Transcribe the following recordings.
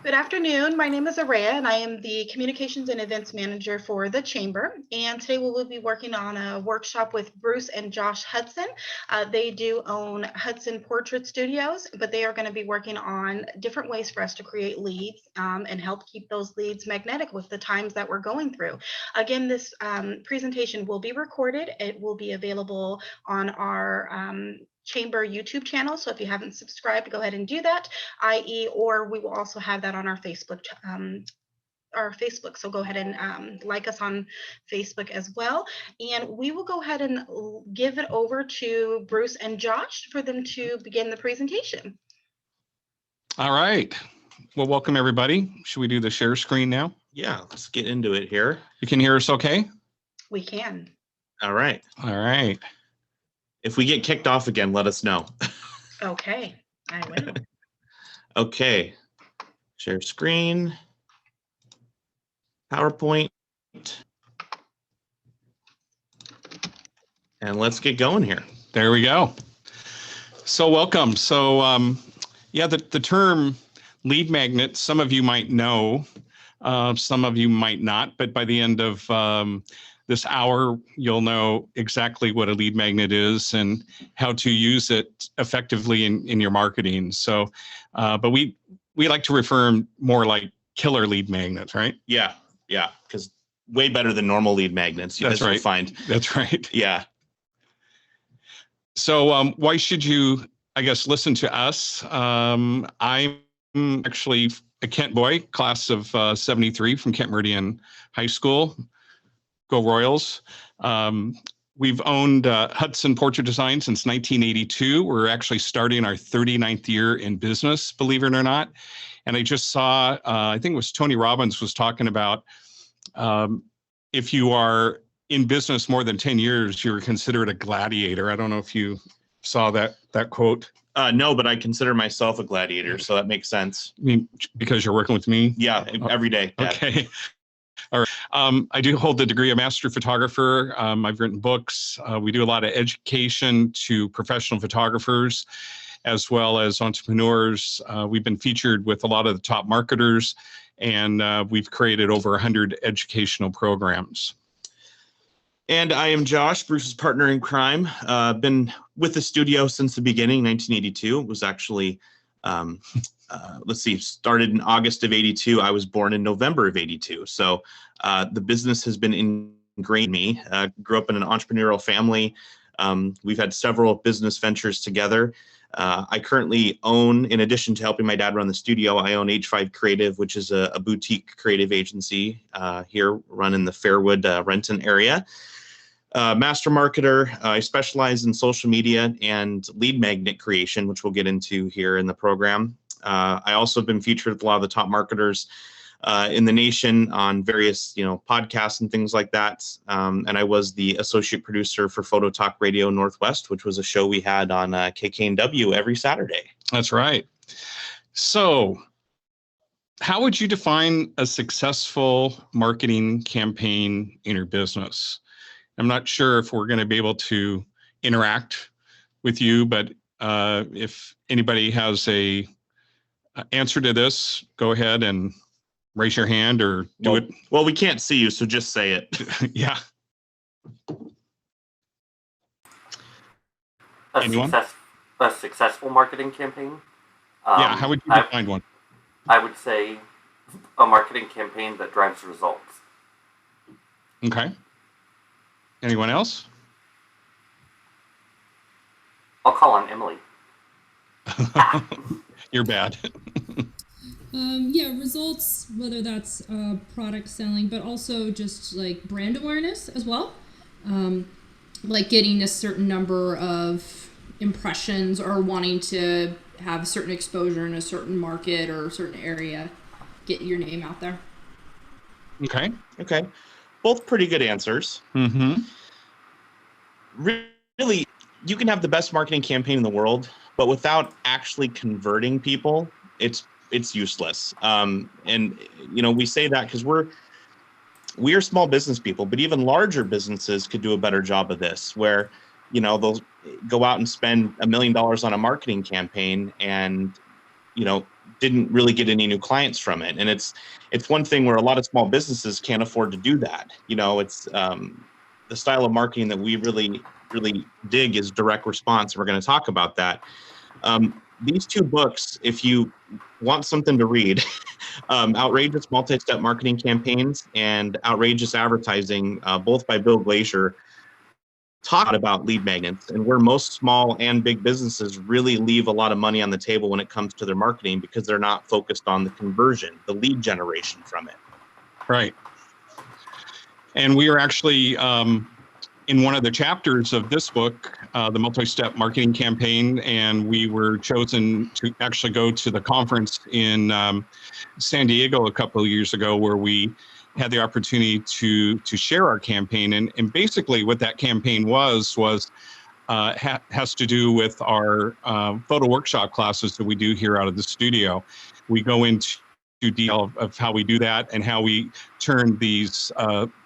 Good afternoon. My name is Araya, and I am the Communications and Events Manager for the Chamber. And today we will be working on a workshop with Bruce and Josh Hudson. They do own Hudson Portrait Studios, but they are going to be working on different ways for us to create leads and help keep those leads magnetic with the times that we're going through. Again, this presentation will be recorded. It will be available on our Chamber YouTube channel. So if you haven't subscribed, go ahead and do that, or we will also have that on our Facebook. So go ahead and like us on Facebook as well. And we will go ahead and give it over to Bruce and Josh for them to begin the presentation. All right. Well, welcome everybody. Should we do the share screen now? Yeah, let's get into it here. You can hear us okay? We can. All right. All right. If we get kicked off again, let us know. Okay, I will. Okay. Share screen. PowerPoint. And let's get going here. There we go. So welcome. So yeah, the term lead magnet, some of you might know, some of you might not, but by the end of this hour, you'll know exactly what a lead magnet is and how to use it effectively in your marketing. So, but we like to refer them more like killer lead magnets, right? Yeah, because way better than normal lead magnets. That's right. Find. That's right. Yeah. So why should you, I guess, listen to us? I'm actually a Kent boy, class of 73 from Kent Meridian High School. Go Royals. We've owned Hudson Portrait Design since 1982. We're actually starting our 39th year in business, believe it or not. And I just saw, I think it was Tony Robbins was talking about, if you are in business more than 10 years, you're considered a gladiator. I don't know if you saw that quote. No, but I consider myself a gladiator, so that makes sense. I mean, because you're working with me? Yeah, every day. Dad. Okay. All right. I do hold the degree of master photographer. I've written books. We do a lot of education to professional photographers as well as entrepreneurs. We've been featured with a lot of the top marketers, and we've created over 100 educational programs. And I am Josh, Bruce's partner in crime. Been with the studio since the beginning, 1982. It was actually, started in August of 82. I was born in November of 82. So the business has been ingrained in me. Grew up in an entrepreneurial family. We've had several business ventures together. I currently own, in addition to helping my dad run the studio, I own H5 Creative, which is a boutique creative agency here run in the Fairwood, Renton area. Master marketer. I specialize in social media and lead magnet creation, which we'll get into here in the program. I also have been featured with a lot of the top marketers in the nation on various, podcasts and things like that. And I was the associate producer for Photo Talk Radio Northwest, which was a show we had on KKNW every Saturday. That's right. So how would you define a successful marketing campaign in your business? I'm not sure if we're going to be able to interact with you, but if anybody has a answer to this, go ahead and raise your hand or do it. Well, we can't see you, so just say it. Yeah. Anyone? A successful marketing campaign? Yeah, how would you define one? I would say a marketing campaign that drives results. Okay. Anyone else? I'll call on Emily. You're bad. Yeah, results, whether that's product selling, but also just like brand awareness as well. Like getting a certain number of impressions or wanting to have a certain exposure in a certain market or a certain area, get your name out there. Okay. Okay. Both pretty good answers. Mm-hmm. Really, you can have the best marketing campaign in the world, but without actually converting people, it's useless. And we say that because we are small business people, but even larger businesses could do a better job of this, where they'll go out and spend $1 million on a marketing campaign and didn't really get any new clients from it. And it's one thing where a lot of small businesses can't afford to do that. It's the style of marketing that we really dig is direct response. We're going to talk about that. These two books, if you want something to read, Outrageous Multi-Step Marketing Campaigns and Outrageous Advertising, both by Bill Glazier, talk about lead magnets and where most small and big businesses really leave a lot of money on the table when it comes to their marketing because they're not focused on the conversion, the lead generation from it. Right. And we are actually in one of the chapters of this book, the Multi-Step Marketing Campaign, and we were chosen to actually go to the conference in San Diego a couple of years ago where we had the opportunity to share our campaign. And basically what that campaign has to do with our photo workshop classes that we do here out of the studio. We go into detail of how we do that and how we turn these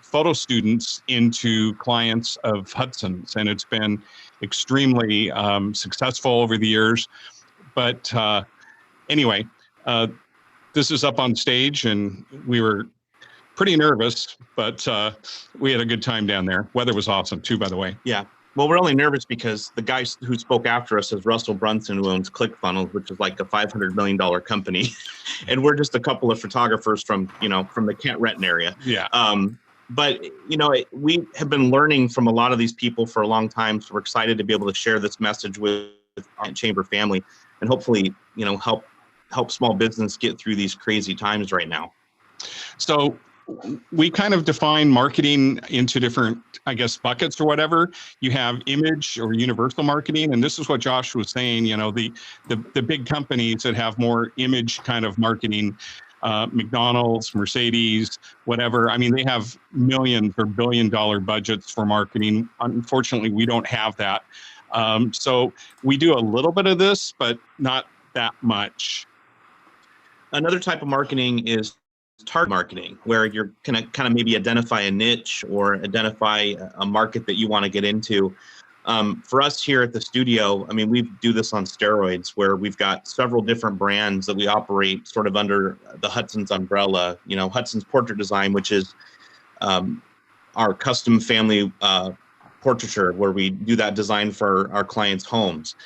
photo students into clients of Hudson's. And it's been extremely successful over the years. But anyway, this is up on stage and we were pretty nervous, but we had a good time down there. Weather was awesome too, by the way. Yeah. Well, we're only nervous because the guy who spoke after us is Russell Brunson, who owns ClickFunnels, which is like a $500 million company. And we're just a couple of photographers from the Kent Renton area. Yeah. But, we have been learning from a lot of these people for a long time. So we're excited to be able to share this message with our Chamber family and hopefully, help small business get through these crazy times right now. So we kind of define marketing into different, buckets or whatever. You have image or universal marketing. And this is what Josh was saying, the big companies that have more image kind of marketing, McDonald's, Mercedes, whatever. I mean, they have millions or billion-dollar budgets for marketing. Unfortunately, we don't have that. So we do a little bit of this, but not that much. Another type of marketing is target marketing, where you're going to kind of maybe identify a niche or identify a market that you want to get into. For us here at the studio, we do this on steroids, where we've got several different brands that we operate sort of under the Hudson's umbrella. Hudson's Portrait Design, which is our custom family portraiture, where we do that design for our clients' homes.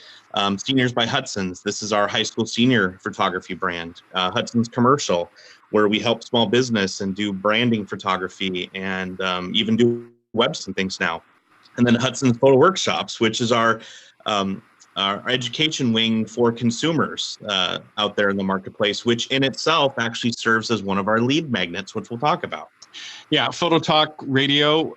Seniors by Hudson's, this is our high school senior photography brand. Hudson's Commercial, where we help small business and do branding photography and even do webs and things now. And then Hudson's Photo Workshops, which is our education wing for consumers out there in the marketplace, which in itself actually serves as one of our lead magnets, which we'll talk about. Yeah, Photo Talk Radio,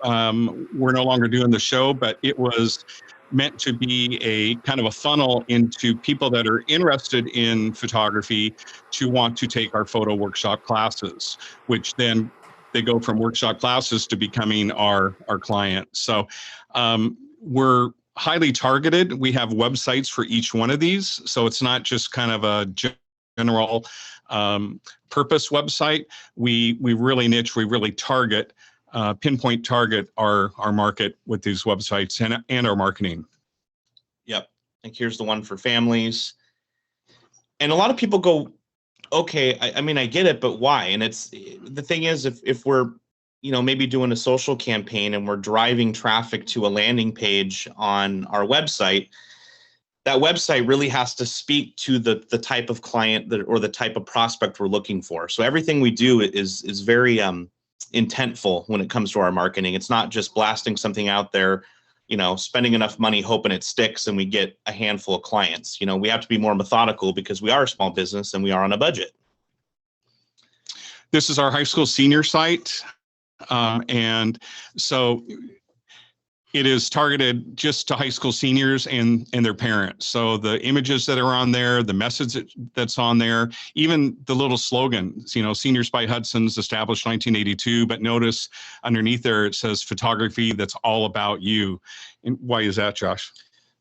we're no longer doing the show, but it was meant to be a kind of a funnel into people that are interested in photography to want to take our photo workshop classes, which then they go from workshop classes to becoming our client. So we're highly targeted. We have websites for each one of these. So it's not just kind of a general purpose website. We really niche, we really target, pinpoint target our market with these websites and our marketing. Yep. And here's the one for families. And a lot of people go, okay, I get it, but why? And it's the thing is, if we're, maybe doing a social campaign and we're driving traffic to a landing page on our website, that website really has to speak to the type of client or the type of prospect we're looking for. So everything we do is very intentful when it comes to our marketing. It's not just blasting something out there, spending enough money, hoping it sticks and we get a handful of clients. We have to be more methodical because we are a small business and we are on a budget. This is our high school senior site. And so it is targeted just to high school seniors and their parents. So the images that are on there, the message that's on there, even the little slogan, Seniors by Hudson's, established 1982, but notice underneath there, it says photography that's all about you. And why is that, Josh?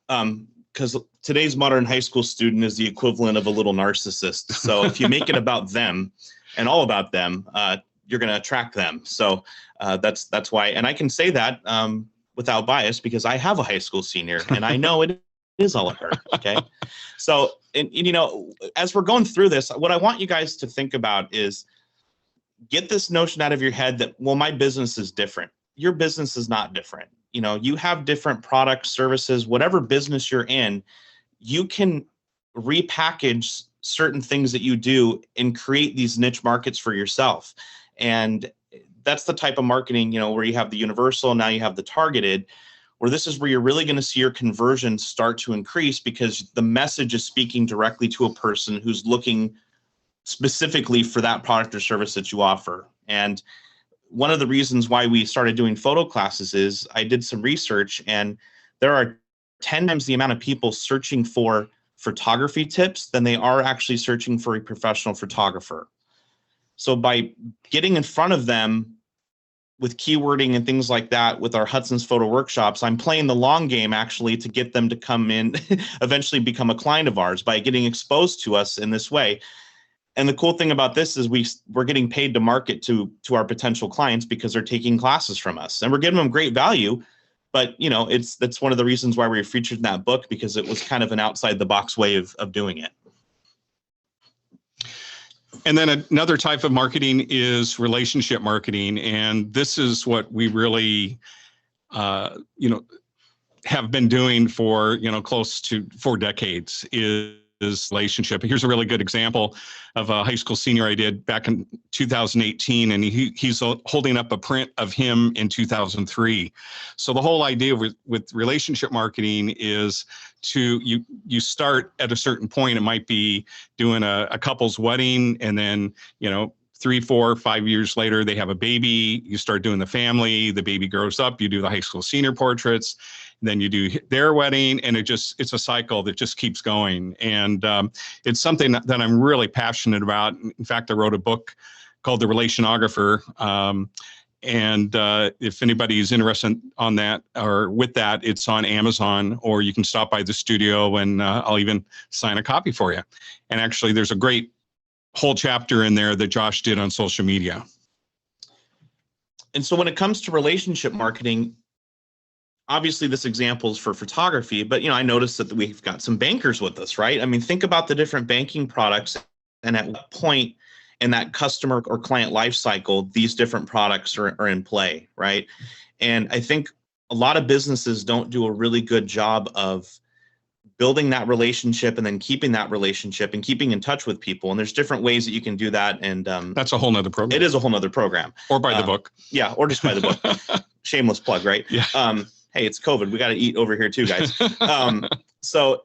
Because today's modern high school student is the equivalent of a little narcissist. So if you make it about them and all about them, you're going to attract them. So that's why, and I can say that without bias because I have a high school senior and I know it is all of her. Okay. So and you know, as we're going through this, what I want you guys to think about is get this notion out of your head that, well, my business is different. Your business is not different. You know, you have different products, services, whatever business you're in, you can repackage certain things that you do and create these niche markets for yourself. And that's the type of marketing, you know, where you have the universal, now you have the targeted, where this is where you're really going to see your conversion start to increase because the message is speaking directly to a person who's looking specifically for that product or service that you offer. And one of the reasons why we started doing photo classes is I did some research, and there are 10 times the amount of people searching for photography tips than they are actually searching for a professional photographer. So by getting in front of them with keywording and things like that with our Hudson's Photo Workshops, I'm playing the long game actually to get them to come in, eventually become a client of ours by getting exposed to us in this way. And the cool thing about this is we're getting paid to market to our potential clients because they're taking classes from us, and we're giving them great value. But you know, that's one of the reasons why we were featured in that book, because it was kind of an outside the box way of doing it. And then another type of marketing is relationship marketing. And this is what we really, have been doing for, close to 4 decades is relationship. And here's a really good example of a high school senior I did back in 2018. And he's holding up a print of him in 2003. So the whole idea with relationship marketing is you start at a certain point. It might be doing a couple's wedding, and then, 3, 4, 5 years later, they have a baby. You start doing the family, the baby grows up, you do the high school senior portraits, then you do their wedding, and it's a cycle that just keeps going. And it's something that I'm really passionate about. In fact, I wrote a book called The Relationographer. And if anybody is interested on that or with that, it's on Amazon, or you can stop by the studio and I'll even sign a copy for you. And actually, there's a great whole chapter in there that Josh did on social media. And so when it comes to relationship marketing, obviously this example is for photography, but I noticed that we've got some bankers with us, right? I mean, think about the different banking products and at what point in that customer or client life cycle these different products are in play, right? And I think a lot of businesses don't do a really good job of building that relationship and then keeping that relationship and keeping in touch with people. And there's different ways that you can do that. And that's a whole nother program. It is a whole nother program. Or buy the book. Yeah, or just buy the book. Shameless plug, right? Yeah. Hey, it's COVID. We got to eat over here too, guys. So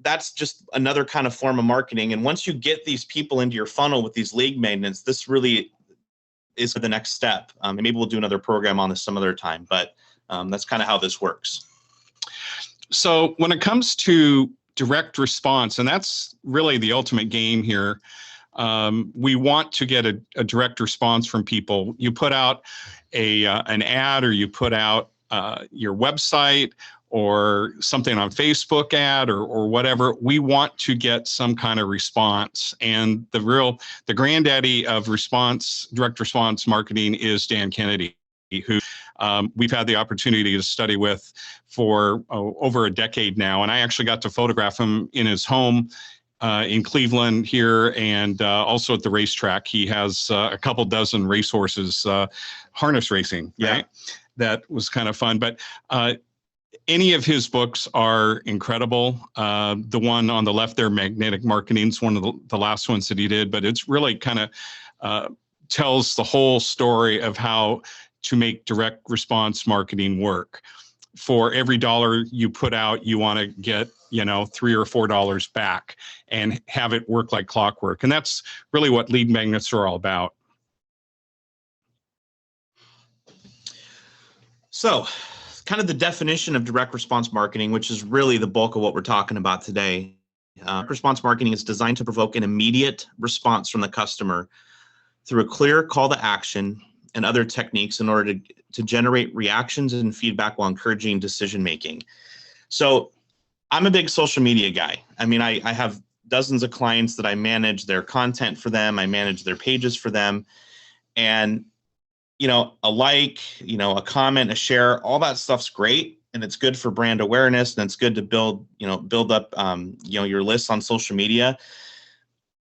that's just another kind of form of marketing. And once you get these people into your funnel with these lead magnets, this really is the next step. And maybe we'll do another program on this some other time, but that's kind of how this works. So when it comes to direct response, and that's really the ultimate game here, we want to get a direct response from people. You put out an ad, or you put out your website or something on Facebook ad or whatever. We want to get some kind of response. And the granddaddy of direct response marketing is Dan Kennedy, who we've had the opportunity to study with for over a decade now. And I actually got to photograph him in his home in Cleveland here, and also at the racetrack. He has a couple dozen racehorses, harness racing, right? Yeah. That was kind of fun. But any of his books are incredible. The one on the left there, Magnetic Marketing, is one of the last ones that he did, but it's really kind of tells the whole story of how to make direct response marketing work. For every $1 you put out, you want to get, $3 or $4 back and have it work like clockwork. And that's really what lead magnets are all about. So kind of the definition of direct response marketing, which is really the bulk of what we're talking about today. Response marketing is designed to provoke an immediate response from the customer through a clear call to action and other techniques in order to generate reactions and feedback while encouraging decision making. So I'm a big social media guy. I mean, I have dozens of clients that I manage their content for them. I manage their pages for them. And, a like, a comment, a share, all that stuff's great. and it's good for brand awareness, and it's good to build up, your lists on social media.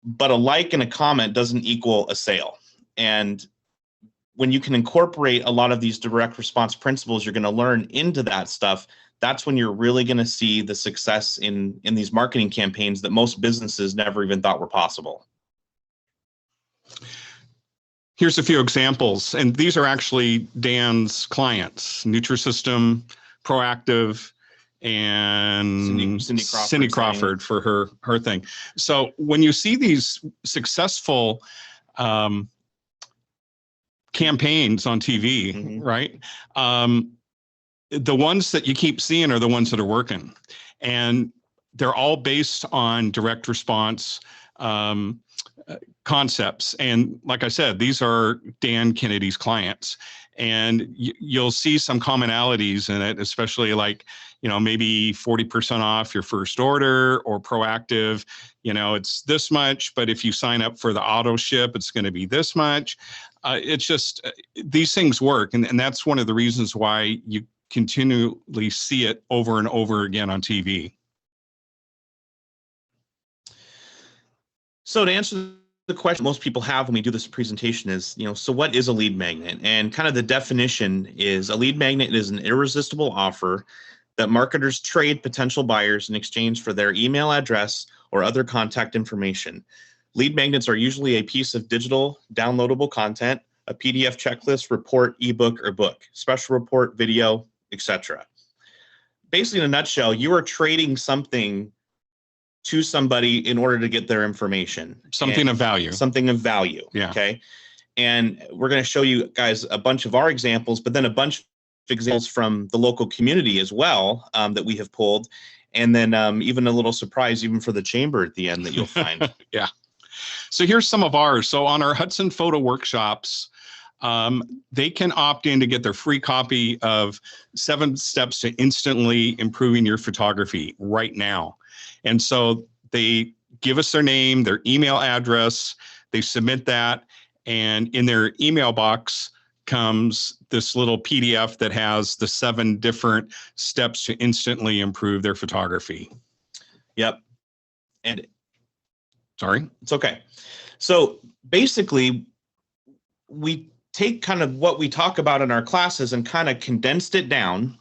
But a like and a comment doesn't equal a sale. And when you can incorporate a lot of these direct response principles you're going to learn into that stuff, that's when you're really going to see the success in these marketing campaigns that most businesses never even thought were possible. Here's a few examples, and these are actually Dan's clients: Nutrisystem, Proactive, and Cindy Crawford for her thing. So when you see these successful campaigns on TV, Mhm. right? The ones that you keep seeing are the ones that are working, and they're all based on direct response concepts. And like I said, these are Dan Kennedy's clients, and you'll see some commonalities in it, especially like, maybe 40% off your first order, or Proactive, it's this much, but if you sign up for the auto ship, it's going to be this much. It's just, these things work. And that's one of the reasons why you continually see it over and over again on TV. So to answer the question most people have when we do this presentation is, so what is a lead magnet? And kind of the definition is, a lead magnet is an irresistible offer that marketers trade potential buyers in exchange for their email address or other contact information. Lead magnets are usually a piece of digital downloadable content, a PDF checklist, report, ebook, or book, special report, video, etc. Basically, in a nutshell, you are trading something to somebody in order to get their information. Something of value. Something of value. Yeah. Okay. And we're going to show you guys a bunch of our examples, but then a bunch of examples from the local community as well, that we have pulled. And then even a little surprise, even for the chamber at the end, that you'll find. Yeah. So here's some of ours. So on our Hudson Photo Workshops, they can opt in to get their free copy of 7 Steps to Instantly Improving Your Photography right now. And so they give us their name, their email address, they submit that, and in their email box comes this little PDF that has the 7 different steps to instantly improve their photography. Yep. And sorry, it's okay. So basically, we take kind of what we talk about in our classes and kind of condensed it down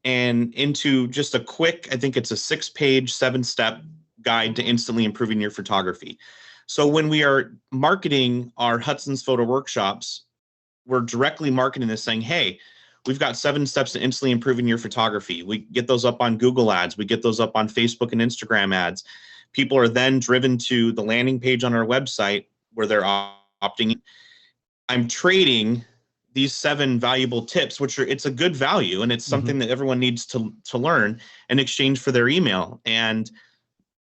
and into just a quick, I think it's a 6-page, 7-step guide to instantly improving your photography. So when we are marketing our Hudson's Photo Workshops, we're directly marketing this, saying, hey, we've got 7 steps to instantly improving your photography. We get those up on Google ads. We get those up on Facebook and Instagram ads. People are then driven to the landing page on our website where they're opting in. I'm trading these 7 valuable tips, which it's a good value, and it's something that everyone needs to learn, in exchange for their email. And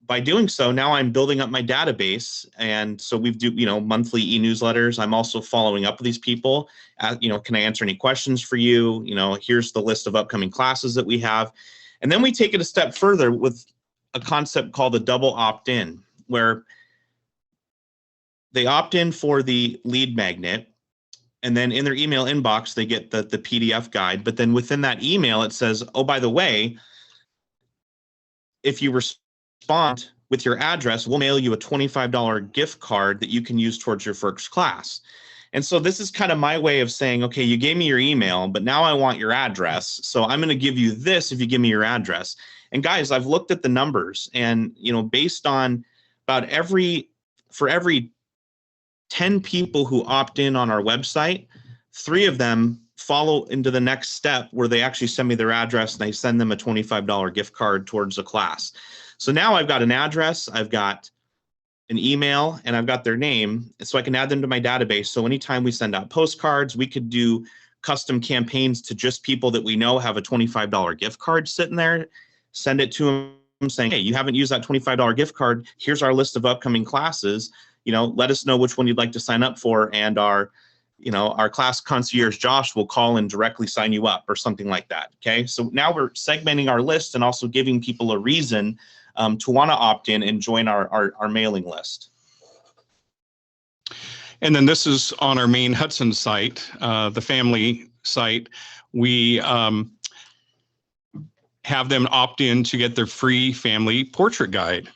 by doing so, now I'm building up my database. And so we do, monthly e-newsletters. I'm also following up with these people. Can I answer any questions for you? Here's the list of upcoming classes that we have. And then we take it a step further with a concept called the double opt-in, where they opt in for the lead magnet, and then in their email inbox, they get the PDF guide. But then within that email, it says, oh, by the way, if you respond with your address, we'll mail you a $25 gift card that you can use towards your first class. And so this is kind of my way of saying, okay, you gave me your email, but now I want your address. So I'm going to give you this if you give me your address. And guys, I've looked at the numbers, and, based on about for every 10 people who opt in on our website, 3 of them follow into the next step where they actually send me their address, and I send them a $25 gift card towards a class. So now I've got an address, I've got an email, and I've got their name, so I can add them to my database. So anytime we send out postcards, we could do custom campaigns to just people that we know have a $25 gift card sitting there, send it to them saying, hey, you haven't used that $25 gift card. Here's our list of upcoming classes. Let us know which one you'd like to sign up for, and our class concierge Josh will call and directly sign you up, or something like that. Okay, so now we're segmenting our list and also giving people a reason to want to opt in and join our mailing list. And then this is on our main Hudson site, the family site. We have them opt in to get their free family portrait guide.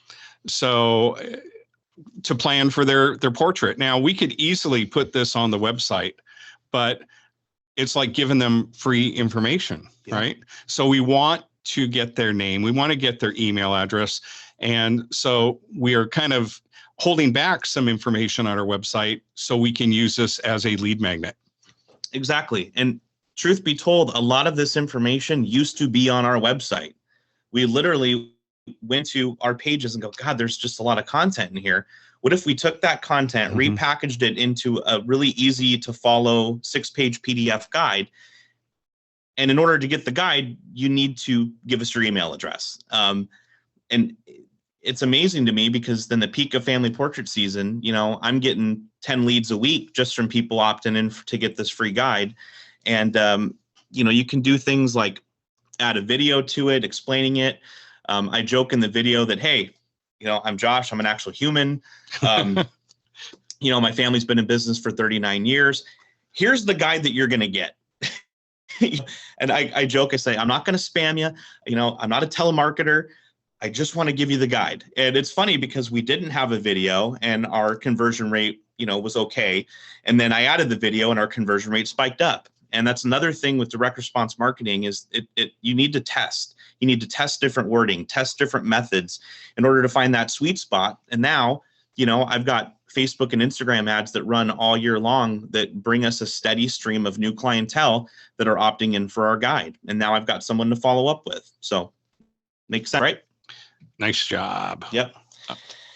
So to plan for their portrait. Now, we could easily put this on the website, but it's like giving them free information, right? So we want to get their name. We want to get their email address. And so we are kind of holding back some information on our website so we can use this as a lead magnet. Exactly. And truth be told, a lot of this information used to be on our website. We literally went to our pages and go, God, there's just a lot of content in here. What if we took that content, repackaged it into a really easy to follow 6-page PDF guide? And in order to get the guide, you need to give us your email address. And it's amazing to me because then the peak of family portrait season, you know, I'm getting 10 leads a week just from people opting in to get this free guide. And, you know, you can do things like add a video to it, explaining it. I joke in the video that, hey, you know, I'm Josh, I'm an actual human. You know, my family's been in business for 39 years. Here's the guide that you're going to get. And I joke, I say, I'm not going to spam you. You know, I'm not a telemarketer. I just want to give you the guide. And it's funny because we didn't have a video and our conversion rate, you know, was okay. And then I added the video and our conversion rate spiked up. And that's another thing with direct response marketing is you need to test. You need to test different wording, test different methods in order to find that sweet spot. And now, you know, I've got Facebook and Instagram ads that run all year long that bring us a steady stream of new clientele that are opting in for our guide. And now I've got someone to follow up with. So makes sense, right? Nice job. Yep.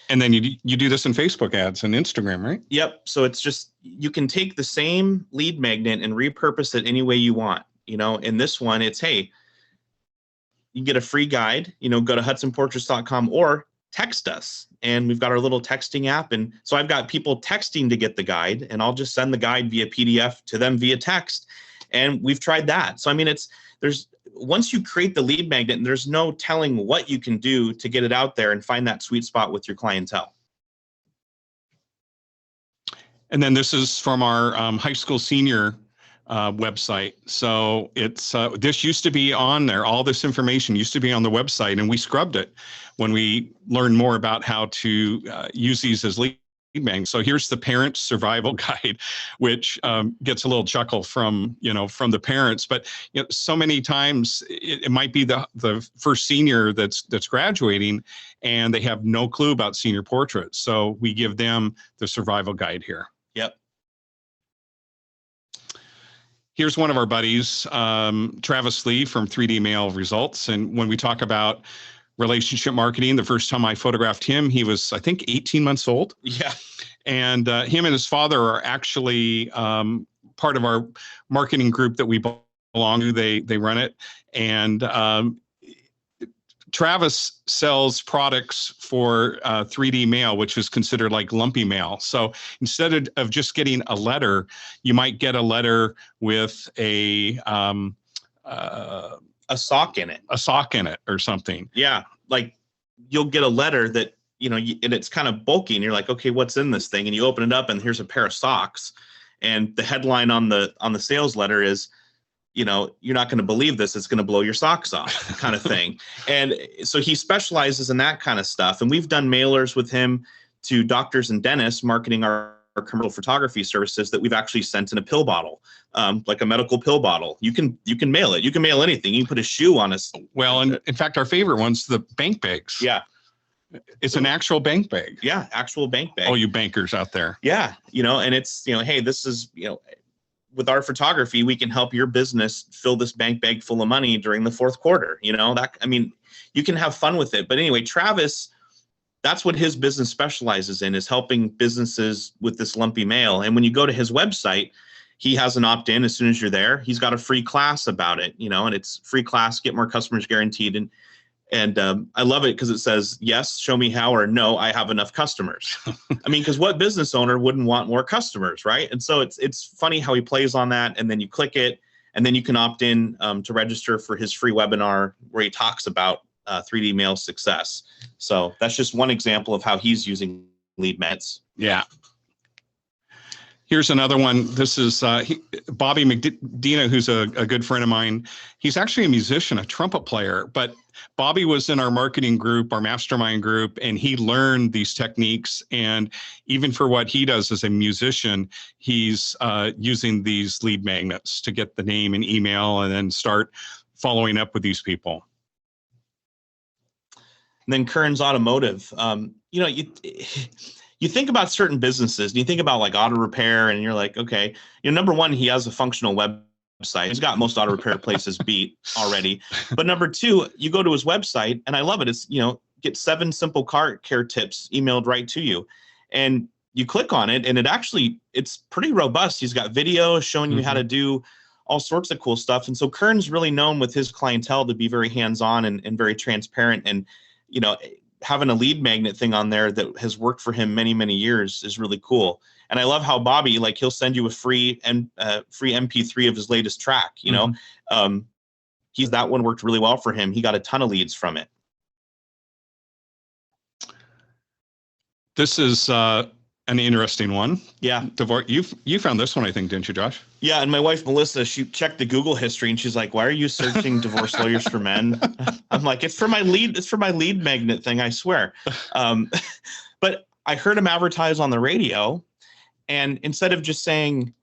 And then you do this in Facebook ads and Instagram, right? Yep. So it's just, you can take the same lead magnet and repurpose it any way you want. You know, in this one, it's, hey, you get a free guide, you know, go to hudsonportraits.com or text us. And we've got our little texting app. And so I've got people texting to get the guide, and I'll just send the guide via PDF to them via text. And we've tried that. So, I mean, once you create the lead magnet, there's no telling what you can do to get it out there and find that sweet spot with your clientele. And then this is from our high school senior website. So it's this used to be on there. All this information used to be on the website, and we scrubbed it when we learned more about how to use these as lead magnets. So here's the parent survival guide, which gets a little chuckle from the parents. But you know, so many times it might be the first senior that's graduating, and they have no clue about senior portraits. So we give them the survival guide here. Yep. Here's one of our buddies, Travis Lee from 3D Mail Results. And when we talk about relationship marketing, the first time I photographed him, he was, I think, 18 months old. Yeah. And him and his father are actually part of our marketing group that we belong to. They run it. And Travis sells products for 3D mail, which is considered like lumpy mail. So instead of just getting a letter, you might get a letter with a sock in it. A sock in it or something. Yeah. Like you'll get a letter that, and it's kind of bulky, and you're like, okay, what's in this thing? And you open it up and here's a pair of socks. And the headline on the sales letter is, you're not going to believe this. It's going to blow your socks off kind of thing. And so he specializes in that kind of stuff. And we've done mailers with him to doctors and dentists marketing our commercial photography services that we've actually sent in a pill bottle, like a medical pill bottle. You can mail it. You can mail anything. You can put a shoe on us. Well, and in fact, our favorite one's the bank bags. Yeah. It's an actual bank bag. Yeah. Actual bank bag. Oh, you bankers out there. Yeah. And it's, hey, this is, with our photography, we can help your business fill this bank bag full of money during the fourth quarter. You can have fun with it. But anyway, Travis, that's what his business specializes in, is helping businesses with this lumpy mail. And when you go to his website, he has an opt-in as soon as you're there. He's got a free class about it, and it's free class, get more customers guaranteed. And I love it because it says, yes, show me how, or no, I have enough customers. Because what business owner wouldn't want more customers, right? And so it's funny how he plays on that, and then you click it, and then you can opt in to register for his free webinar where he talks about 3D mail success. So that's just one example of how he's using lead magnets. Yeah. Here's another one. This is Bobby McDina, who's a good friend of mine. He's actually a musician, a trumpet player, but Bobby was in our marketing group, our mastermind group, and he learned these techniques. And even for what he does as a musician, he's using these lead magnets to get the name and email and then start following up with these people. And then Kearns Automotive, you think about certain businesses and you think about like auto repair and you're like, okay, number one, he has a functional website. He's got most auto repair places beat already. But number two, you go to his website and I love it. It's, get 7 simple car care tips emailed right to you. And you click on it and it's pretty robust. He's got videos showing you how to do all sorts of cool stuff. And so Kearns really known with his clientele to be very hands-on and very transparent. And, having a lead magnet thing on there that has worked for him many, many years is really cool. And I love how Bobby, like he'll send you a free MP3 of his latest track, that one worked really well for him. He got a ton of leads from it. This is an interesting one. Yeah. Divorce. You found this one, I think, didn't you, Josh? Yeah. And my wife, Melissa, she checked the Google history and she's like, why are you searching divorce lawyers for men? I'm like, it's for my lead magnet thing, I swear. But I heard him advertise on the radio, and instead of just saying,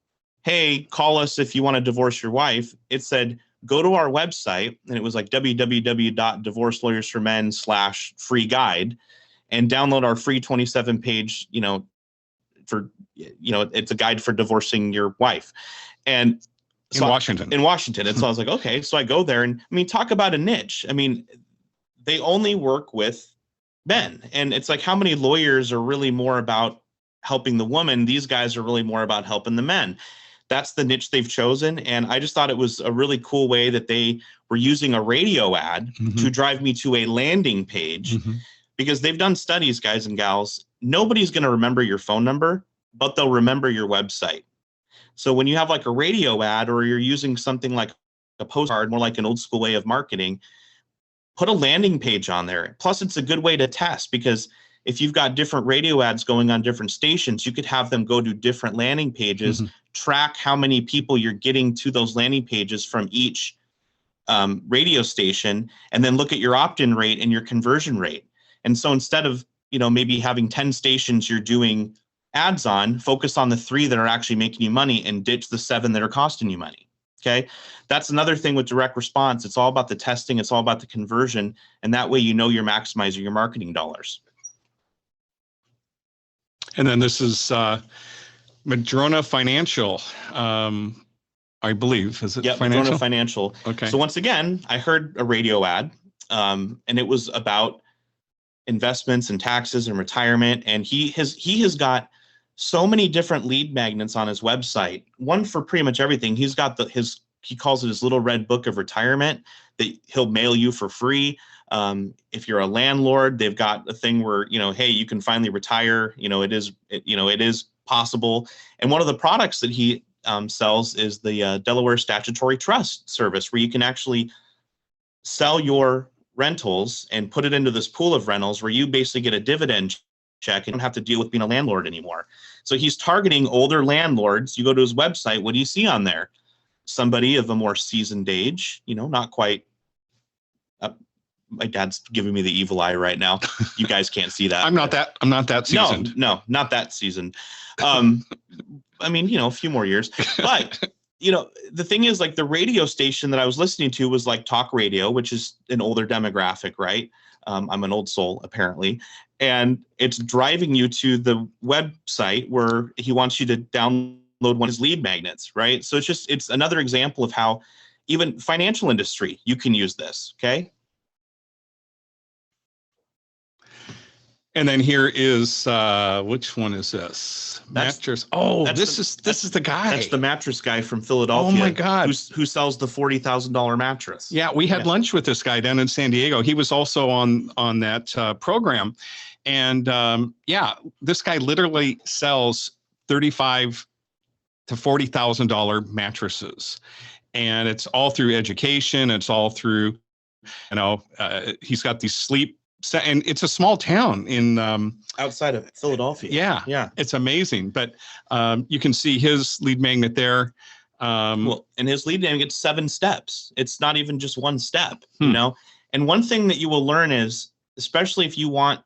hey, call us if you want to divorce your wife, it said, go to our website. And it was like www.divorcelawyersformen/free guide and download our free 27-page, it's a guide for divorcing your wife. And in Washington. And so I was like, okay. So I go there and talk about a niche. They only work with men. And it's like, how many lawyers are really more about helping the woman? These guys are really more about helping the men. That's the niche they've chosen. And I just thought it was a really cool way that they were using a radio ad to drive me to a landing page, because they've done studies, guys and gals. Nobody's going to remember your phone number, but they'll remember your website. So when you have like a radio ad or you're using something like a postcard, more like an old school way of marketing, put a landing page on there. Plus, it's a good way to test, because if you've got different radio ads going on different stations, you could have them go to different landing pages, track how many people you're getting to those landing pages from each radio station, and then look at your opt-in rate and your conversion rate. And so instead of, maybe having 10 stations you're doing ads on, focus on the 3 that are actually making you money and ditch the 7 that are costing you money. Okay. That's another thing with direct response. It's all about the testing. It's all about the conversion. And that way, you're maximizing your marketing dollars. And then this is Madrona Financial, I believe. Is it Financial? Madrona Financial. Okay. So once again, I heard a radio ad, and it was about investments and taxes and retirement. And he has got so many different lead magnets on his website, one for pretty much everything. He's got he calls it his little red book of retirement that he'll mail you for free. If you're a landlord, they've got a thing where, hey, you can finally retire. It is possible. And one of the products that he sells is the Delaware Statutory Trust Service, where you can actually sell your rentals and put it into this pool of rentals where you basically get a dividend check and don't have to deal with being a landlord anymore. So he's targeting older landlords. You go to his website, what do you see on there? Somebody of a more seasoned age, not quite. My dad's giving me the evil eye right now. You guys can't see that. I'm not that seasoned. No, not that seasoned. A few more years, but the thing is, like, the radio station that I was listening to was like talk radio, which is an older demographic, right? I'm an old soul, apparently. And it's driving you to the website where he wants you to download one of his lead magnets, right? So it's another example of how even financial industry, you can use this, okay? And then here is, which one is this? Mattress. Oh, this is the guy. That's the mattress guy from Philadelphia. Oh my God. Who sells the $40,000 mattress. Yeah, we had lunch with this guy down in San Diego. He was also on that program. And this guy literally sells $35,000 to $40,000 mattresses. And it's all through education. It's all through, he's got these sleep and it's a small town in, Outside of Philadelphia. yeah, Yeah. it's amazing. But you can see his lead magnet there. Well, and his lead magnet gets 7 steps. It's not even just one step, you Hmm. know? And one thing that you will learn is, especially if you want,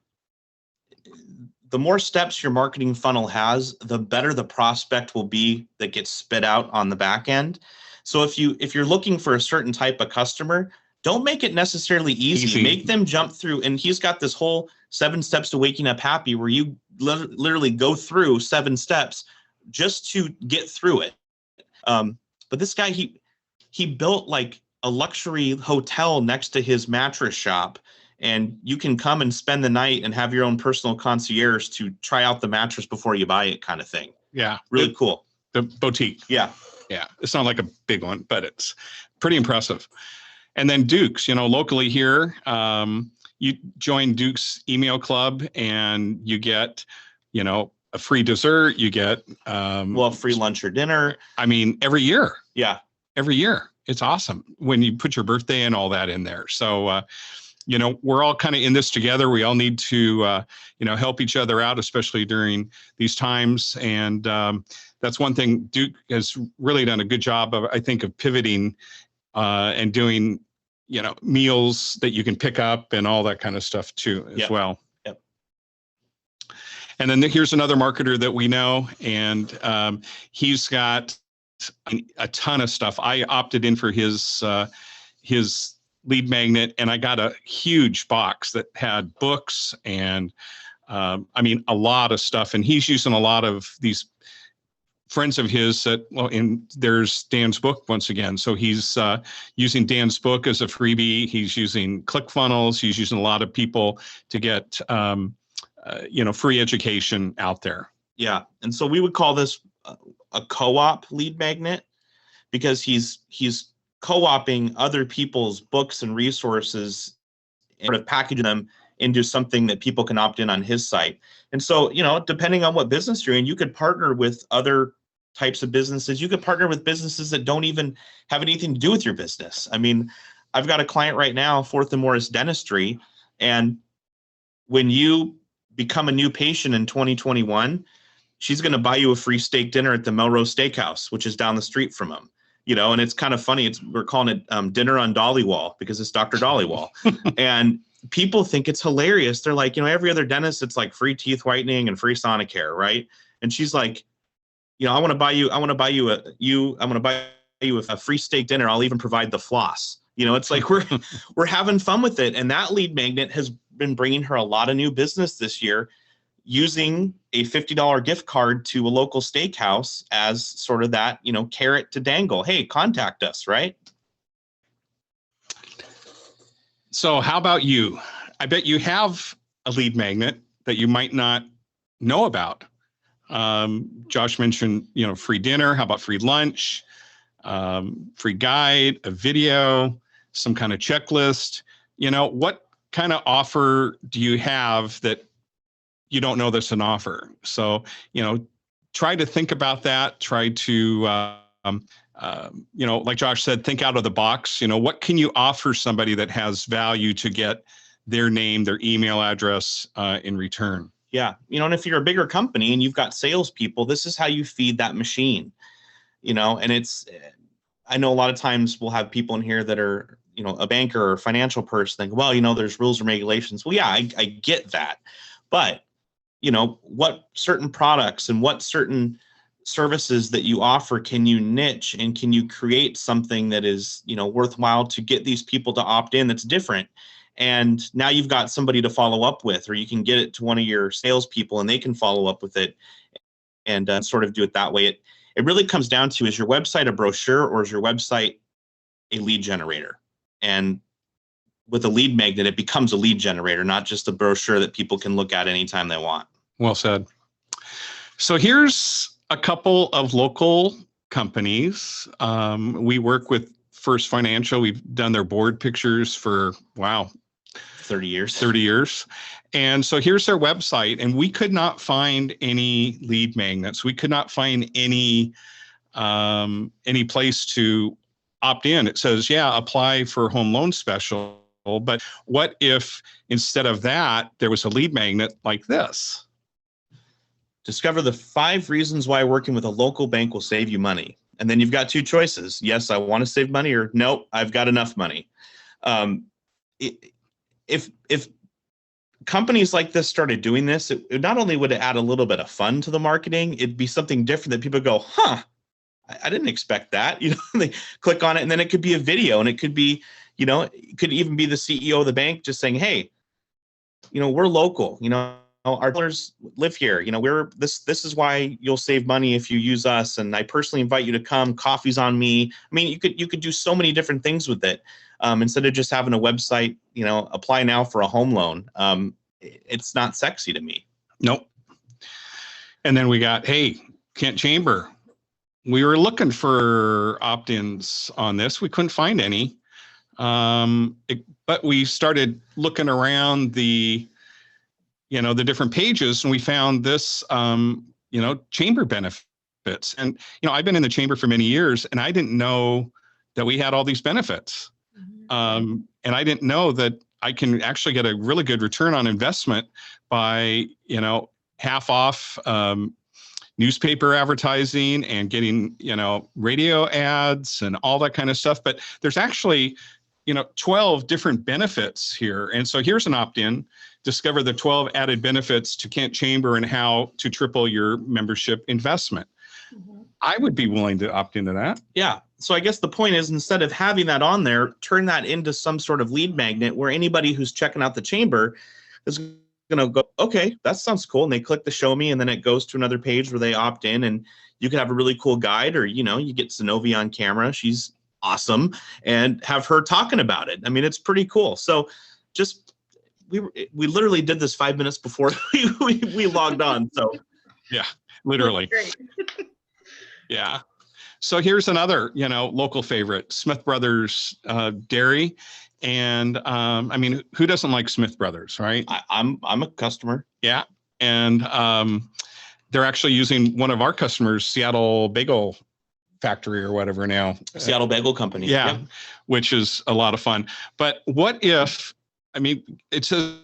the more steps your marketing funnel has, the better the prospect will be that gets spit out on the back end. So if you're looking for a certain type of customer, don't make it necessarily easy. Make them jump through. And he's got this whole 7 steps to waking up happy, where you literally go through 7 steps just to get through it. But this guy, he built like a luxury hotel next to his mattress shop, and you can come and spend the night and have your own personal concierge to try out the mattress before you buy it, kind of thing. Yeah. Really cool. The boutique. Yeah. Yeah. It's not like a big one, but it's pretty impressive. And then Duke's, locally here, you join Duke's email club and you get, a free dessert. You get, Free lunch or dinner. I mean, every year. Yeah. Every year. It's awesome when you put your birthday and all that in there. So, we're all kind of in this together. We all need to, help each other out, especially during these times. And that's one thing Duke has really done a good job of, I think, of pivoting and doing, meals that you can pick up and all that kind of stuff too, as well. Yep. And then here's another marketer that we know, and he's got a ton of stuff. I opted in for his lead magnet, and I got a huge box that had books and a lot of stuff. And he's using a lot of these friends of his and there's Dan's book once again. So he's using Dan's book as a freebie. He's using ClickFunnels. He's using a lot of people to get, free education out there. Yeah. And so we would call this a co-op lead magnet, because he's co-oping other people's books and resources and sort of packaging them into something that people can opt in on his site. And so, depending on what business you're in, you could partner with other types of businesses. You could partner with businesses that don't even have anything to do with your business. I mean, I've got a client right now, Fourth and Morris Dentistry, and when you become a new patient in 2021, she's going to buy you a free steak dinner at the Melrose Steakhouse, which is down the street from him. And it's kind of funny. We're calling it dinner on Dollywall, because it's Dr. Dollywall. And people think it's hilarious. They're like, every other dentist, it's like free teeth whitening and free Sonicare, right? And she's like, I want to buy you a free steak dinner. I'll even provide the floss. It's like we're having fun with it. And that lead magnet has been bringing her a lot of new business this year, using a $50 gift card to a local steakhouse as sort of that, carrot to dangle. Hey, contact us, right? So how about you? I bet you have a lead magnet that you might not know about. Josh mentioned, free dinner. How about free lunch, free guide, a video, some kind of checklist? What kind of offer do you have that you don't know that's an offer? So, try to think about that. Try to, like Josh said, think out of the box. What can you offer somebody that has value to get their name, their email address in return? Yeah. And if you're a bigger company and you've got salespeople, this is how you feed that machine, and I know a lot of times we'll have people in here that are, a banker or a financial person think, well, there's rules and regulations. Well, yeah, I get that. But, what certain products and what certain services that you offer can you niche, and can you create something that is, worthwhile to get these people to opt in that's different? And now you've got somebody to follow up with, or you can get it to one of your salespeople and they can follow up with it and sort of do it that way. It really comes down to, is your website a brochure, or is your website a lead generator? And with a lead magnet, it becomes a lead generator, not just a brochure that people can look at anytime they want. Well said. So here's a couple of local companies. We work with First Financial. We've done their board pictures for, 30 years. 30 years. And so here's their website, and we could not find any lead magnets. We could not find any place to opt in. It says, apply for home loan special, But what if instead of that, there was a lead magnet like this? Discover the 5 reasons why working with a local bank will save you money. And then you've got 2 choices. Yes, I want to save money, or no, I've got enough money. If companies like this started doing this, it not only would it add a little bit of fun to the marketing, it'd be something different that people go, huh, I didn't expect that. They click on it, and then it could be a video, and it could be, it could even be the CEO of the bank just saying, hey, we're local, our dealers live here. This is why you'll save money if you use us. And I personally invite you to come. Coffee's on me. I mean, you could do so many different things with it. Instead of just having a website, apply now for a home loan. It's not sexy to me. Nope. And then we got, hey, Kent Chamber. We were looking for opt-ins on this. We couldn't find any. But we started looking around the different pages, and we found this, chamber benefits. And, I've been in the chamber for many years, and I didn't know that we had all these benefits. And I didn't know that I can actually get a really good return on investment by, half off newspaper advertising and getting, radio ads and all that kind of stuff. But there's actually, 12 different benefits here. And so here's an opt-in. Discover the 12 added benefits to Kent Chamber and how to triple your membership investment. I would be willing to opt into that. Yeah. So I guess the point is, instead of having that on there, turn that into some sort of lead magnet where anybody who's checking out the chamber is going to go, okay, that sounds cool. And they click the show me, and then it goes to another page where they opt in, and you can have a really cool guide, or, you get Zenobia on camera. She's awesome, and have her talking about it. I mean, it's pretty cool. So just, we literally did this 5 minutes before we logged on. So yeah, literally. Great. Yeah. So here's another, local favorite, Smith Brothers Dairy. And who doesn't like Smith Brothers, right? I'm a customer. Yeah. And they're actually using one of our customers, Seattle Bagel Factory or whatever now. Seattle Bagel Company. Yeah. Which is a lot of fun. But what if, it says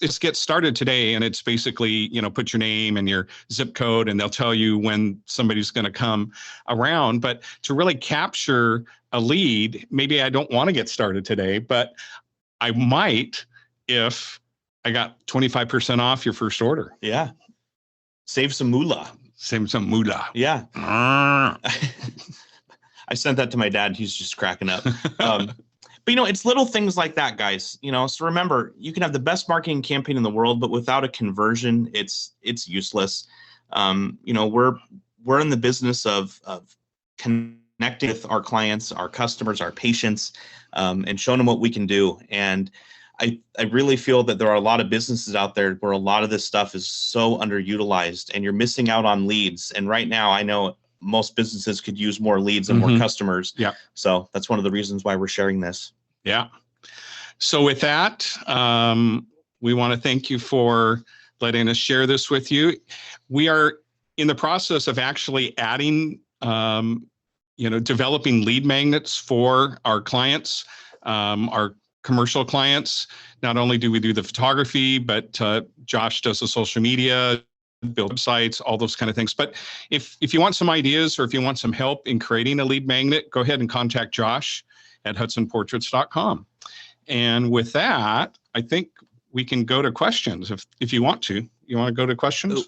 it's get started today, and it's basically, put your name and your zip code, and they'll tell you when somebody's going to come around. But to really capture a lead, maybe I don't want to get started today, but I might if I got 25% off your first order. Yeah. Save some moolah. Save some moolah. Yeah. I sent that to my dad. He's just cracking up. But, it's little things like that, guys. So remember, you can have the best marketing campaign in the world, but without a conversion, it's useless. We're in the business of connecting with our clients, our customers, our patients, and showing them what we can do. And I really feel that there are a lot of businesses out there where a lot of this stuff is so underutilized, and you're missing out on leads. And right now, I know most businesses could use more leads and more customers. Yeah. So that's one of the reasons why we're sharing this. Yeah. So with that, we want to thank you for letting us share this with you. We are in the process of actually adding, developing lead magnets for our clients, our commercial clients. Not only do we do the photography, but Josh does the social media, build websites, all those kind of things. But if you want some ideas, or if you want some help in creating a lead magnet, go ahead and contact Josh at hudsonportraits.com. And with that, I think we can go to questions if you want to. You want to go to questions? Ooh,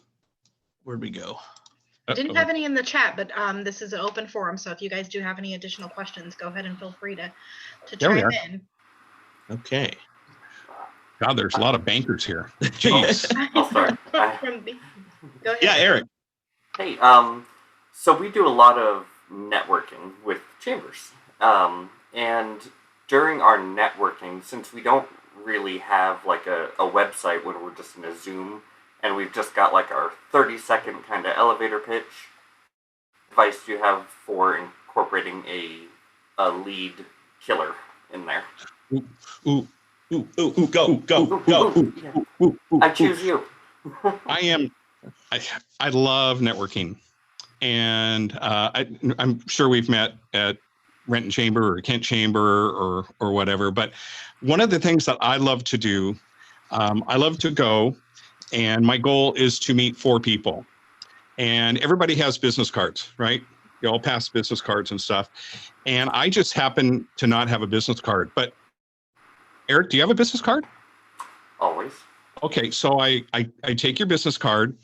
where'd we go? Didn't have any in the chat, but this is an open forum. So if you guys do have any additional questions, go ahead and feel free to There we chime are. in. Okay. God, there's a lot of bankers here. Jeez. I'll start. Go ahead. Yeah, Eric. Hey, so we do a lot of networking with chambers. And during our networking, since we don't really have like a website when we're just in a Zoom, and we've just got like our 30-second kind of elevator pitch, advice do you have for incorporating a lead killer in there? Ooh, Go. I choose you. I love networking, and I'm sure we've met at Renton Chamber or Kent Chamber or whatever. But one of the things that I love to do, I love to go, and my goal is to meet 4 people. And everybody has business cards, right? You all pass business cards and stuff. And I just happen to not have a business card. But Eric, do you have a business card? Always. Okay, so I take your business card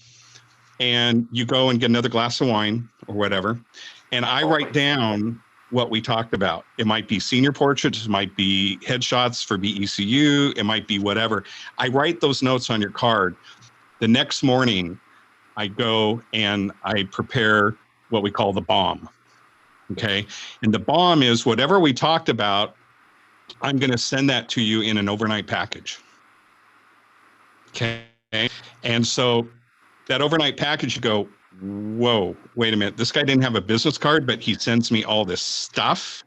and you go and get another glass of wine or whatever. And I write down what we talked about. It might be senior portraits, it might be headshots for BECU, it might be whatever. I write those notes on your card. The next morning, I go and I prepare what we call the bomb. Okay. And the bomb is whatever we talked about, I'm going to send that to you in an overnight package. Okay. And so that overnight package, you go, whoa, wait a minute. This guy didn't have a business card, but he sends me all this stuff.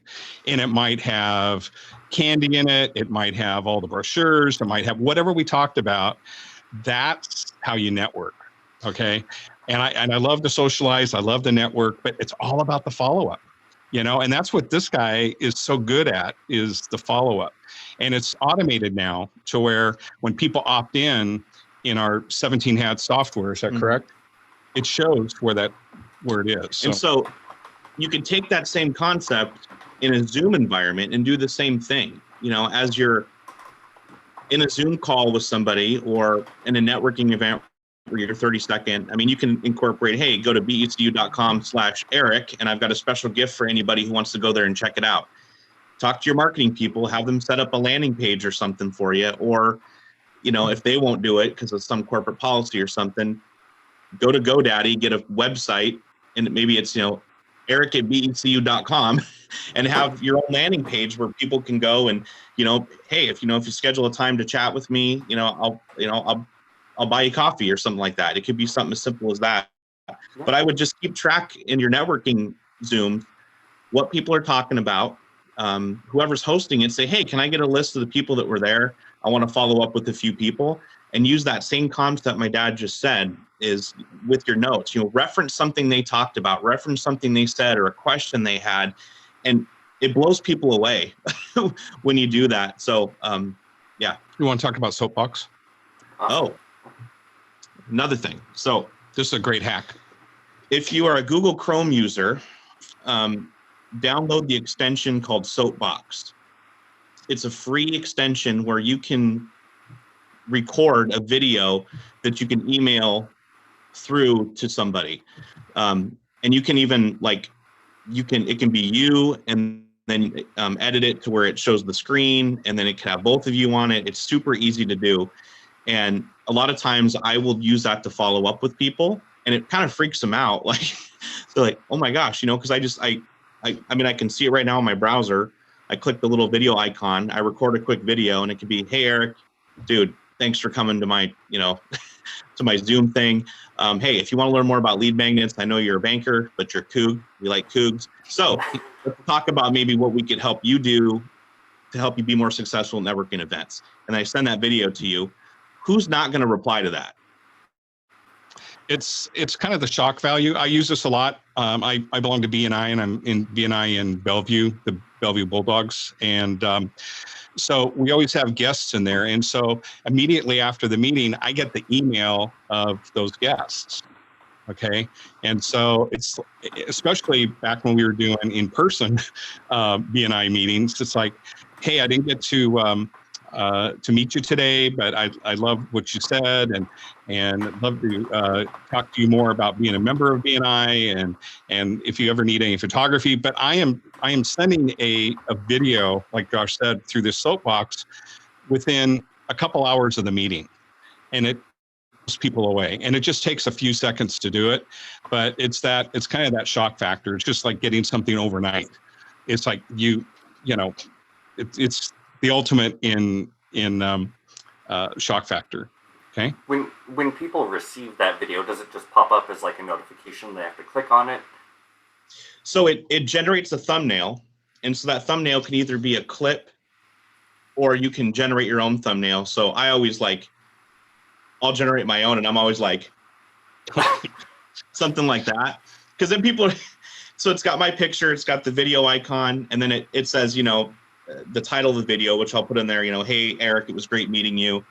And it might have candy in it. It might have all the brochures. It might have whatever we talked about. That's how you network. Okay. And I love to socialize. I love the network, but it's all about the follow-up, and that's what this guy is so good at, is the follow-up. And it's automated now to where when people opt in our 17 Hat software, is that correct? It shows where it is. And so you can take that same concept in a Zoom environment and do the same thing. As you're in a Zoom call with somebody or in a networking event where you're 30-second, you can incorporate, hey, go to becu.com/Eric, and I've got a special gift for anybody who wants to go there and check it out. Talk to your marketing people, have them set up a landing page or something for you. Or, if they won't do it because of some corporate policy or something, go to GoDaddy, get a website, and maybe it's, Eric@becu.com and have your own landing page where people can go and, hey, if you schedule a time to chat with me, I'll buy you coffee or something like that. It could be something as simple as that. But I would just keep track in your networking Zoom what people are talking about. Whoever's hosting it, say, hey, can I get a list of the people that were there? I want to follow up with a few people, and use that same concept my dad just said, is with your notes, reference something they talked about, reference something they said or a question they had. And it blows people away when you do that. So, yeah. You want to talk about Soapbox? Oh, another thing. So this is a great hack. If you are a Google Chrome user, download the extension called Soapbox. It's a free extension where you can record a video that you can email through to somebody. And you can even it can be you and then edit it to where it shows the screen, and then it can have both of you on it. It's super easy to do. And a lot of times I will use that to follow up with people, and it kind of freaks them out. They're like, oh my gosh, because I can see it right now in my browser. I click the little video icon, I record a quick video, and it could be, hey, Eric, dude, thanks for coming to my, to my Zoom thing. Hey, if you want to learn more about lead magnets, I know you're a banker, but you're Coug. We like Cougs. So let's talk about maybe what we could help you do to help you be more successful in networking events. And I send that video to you. Who's not going to reply to that? It's kind of the shock value. I use this a lot. I belong to BNI, and I'm in BNI in Bellevue, the Bellevue Bulldogs. And so we always have guests in there. And so immediately after the meeting, I get the email of those guests. Okay. And so it's, especially back when we were doing in-person BNI meetings, it's like, hey, I didn't get to meet you today, but I love what you said, and I'd love to talk to you more about being a member of BNI, and if you ever need any photography. But I am sending a video, like Josh said, through this Soapbox within a couple hours of the meeting, and it blows people away. And it just takes a few seconds to do it, but it's kind of that shock factor. It's just like getting something overnight. It's like it's the ultimate in shock factor. Okay. When people receive that video, does it just pop up as like a notification? They have to click on it. So it generates a thumbnail, and so that thumbnail can either be a clip, or you can generate your own thumbnail. So I always I'll generate my own, and I'm always like something like that, because then people So it's got my picture, it's got the video icon, and then it says, the title of the video, which I'll put in there, hey, Eric, it was great meeting you.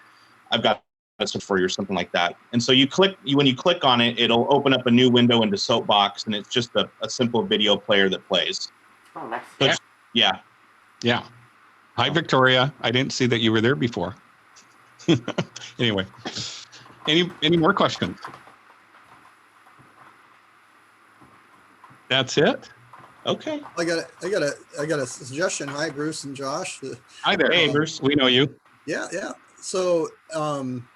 I've got this for you or something like that. And so when you click on it, it'll open up a new window into Soapbox, and it's just a simple video player that plays. Oh, nice. So Yeah. Hi, Victoria. I didn't see that you were there before. Anyway, any more questions? That's it. Okay. I got a suggestion. Hi, Bruce and Josh. Hi there. Hey, Bruce. We know you. Yeah. So I'm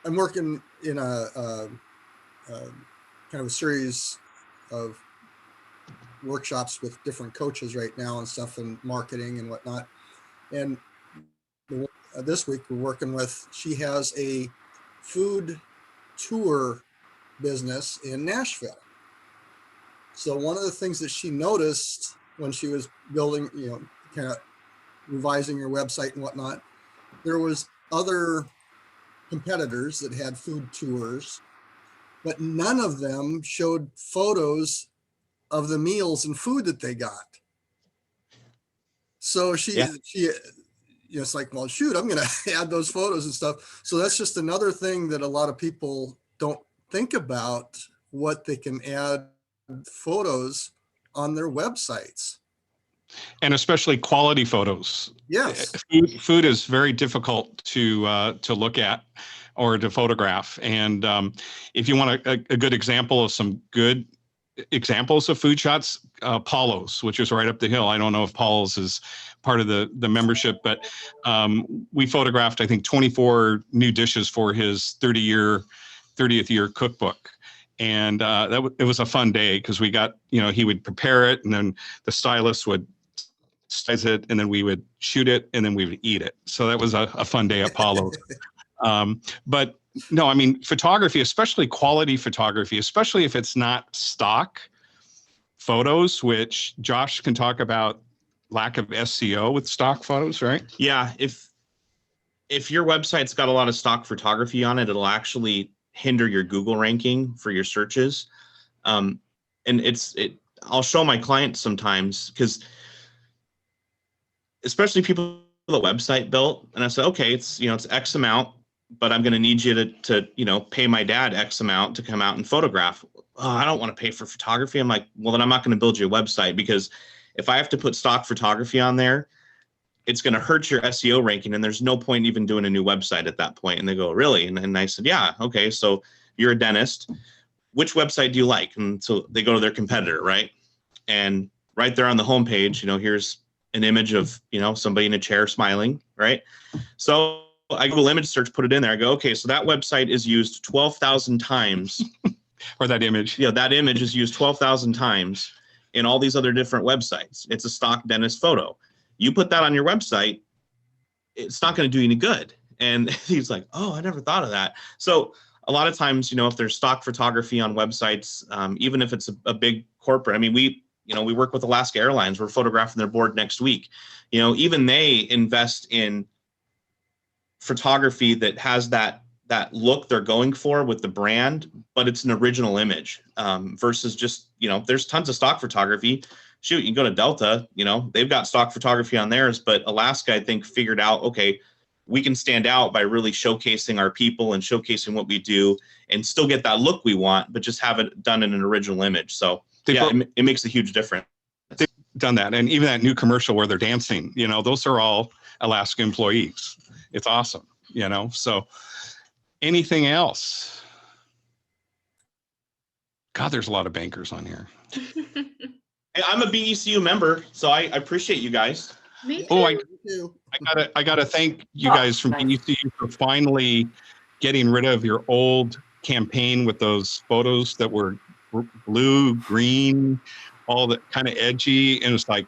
working in a kind of a series of workshops with different coaches right now and stuff, and marketing and whatnot. And this week we're working with, she has a food tour business in Nashville. So one of the things that she noticed when she was building, kind of revising her website and whatnot, there was other competitors that had food tours, but none of them showed photos of the meals and food that they got. So she it's like, well, shoot, I'm going to add those photos and stuff. So that's just another thing that a lot of people don't think about, what they can add photos on their websites. And especially quality photos. Yes. Food is very difficult to look at or to photograph. And if you want a good example of some good examples of food shots, Paulo's, which is right up the hill. I don't know if Paul's is part of the membership, but we photographed, I think, 24 new dishes for his 30th year cookbook. And it was a fun day because we got, he would prepare it, and then the stylist would size it, and then we would shoot it, and then we would eat it. So that was a fun day at Paulo's. But no, I mean, photography, especially quality photography, especially if it's not stock photos, which Josh can talk about lack of SEO with stock photos, right? Yeah. If your website's got a lot of stock photography on it, it'll actually hinder your Google ranking for your searches. And I'll show my clients sometimes, because especially people with a website built, and I said, okay, it's X amount, but I'm going to need you to pay my dad X amount to come out and photograph. Oh, I don't want to pay for photography. I'm like, well, then I'm not going to build you a website, because if I have to put stock photography on there, it's going to hurt your SEO ranking, and there's no point even doing a new website at that point. And they go, really? And I said, yeah, okay. So you're a dentist. Which website do you like? And so they go to their competitor, right? And right there on the homepage, here's an image of, somebody in a chair smiling, right? So I Google image search, put it in there. I go, okay, so that website is used 12,000 times. Or that image. That image is used 12,000 times in all these other different websites. It's a stock dentist photo. You put that on your website, it's not going to do you any good. And he's like, oh, I never thought of that. So a lot of times, if there's stock photography on websites, even if it's a big corporate, I mean, we work with Alaska Airlines. We're photographing their board next week. Even they invest in photography that has that look they're going for with the brand, but it's an original image, versus just, there's tons of stock photography. Shoot, you can go to Delta, they've got stock photography on theirs, but Alaska, I think, figured out, okay, we can stand out by really showcasing our people and showcasing what we do and still get that look we want, but just have it done in an original image. So it makes a huge difference. They've done that. And even that new commercial where they're dancing, those are all Alaska employees. It's awesome, so anything else? God, there's a lot of bankers on here. Hey, I'm a BECU member, so I appreciate you guys. Me too. Oh, too. I gotta thank you guys from BECU for finally getting rid of your old campaign with those photos that were blue, green, all that kind of edgy. And it's like,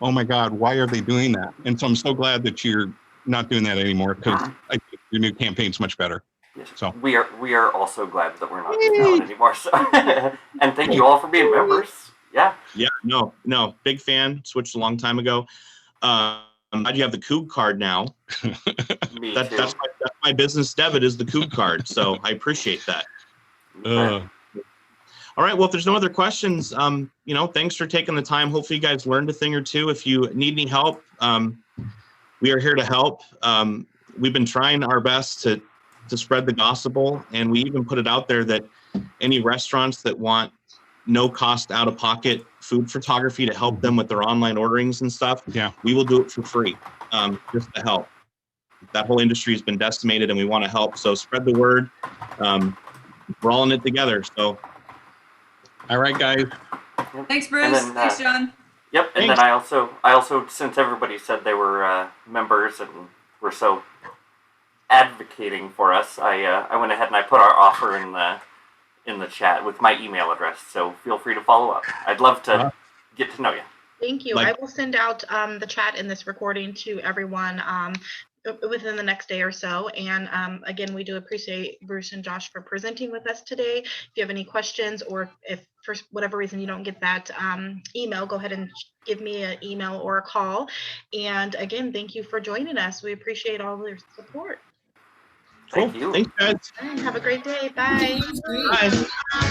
oh my God, why are they doing that? And so I'm so glad that you're not doing that anymore, because I think your new campaign's much better. Yes. So we are also glad that we're not doing that anymore. So and thank you all for being members. Yeah. Yeah, no, big fan. Switched a long time ago. I'm glad you have the Coug card now. Me too. That's my business debit is the Coug card. So I appreciate that. All right. Well, if there's no other questions, thanks for taking the time. Hopefully you guys learned a thing or two. If you need any help, we are here to help. We've been trying our best to spread the gospel, and we even put it out there that any restaurants that want no cost out of pocket food photography to help them with their online orderings and stuff, Yeah. we will do it for free, just to help. That whole industry has been decimated and we want to help. So spread the word. We're all in it together. So, All right, guys. Thanks, Bruce. then, Thanks, John. Yep, and Thanks. then I also, since everybody said they were members and were so advocating for us, I went ahead and I put our offer in the chat with my email address. So feel free to follow up. I'd love to get to know you. Thank you. Like- I will send out the chat in this recording to everyone within the next day or so. And again, we do appreciate Bruce and Josh for presenting with us today. If you have any questions, or if for whatever reason you don't get that email, go ahead and give me an email or a call. And again, thank you for joining us. We appreciate all your support. Cool. Thank you. Thanks, guys. Have a great day. Bye. Great. Bye.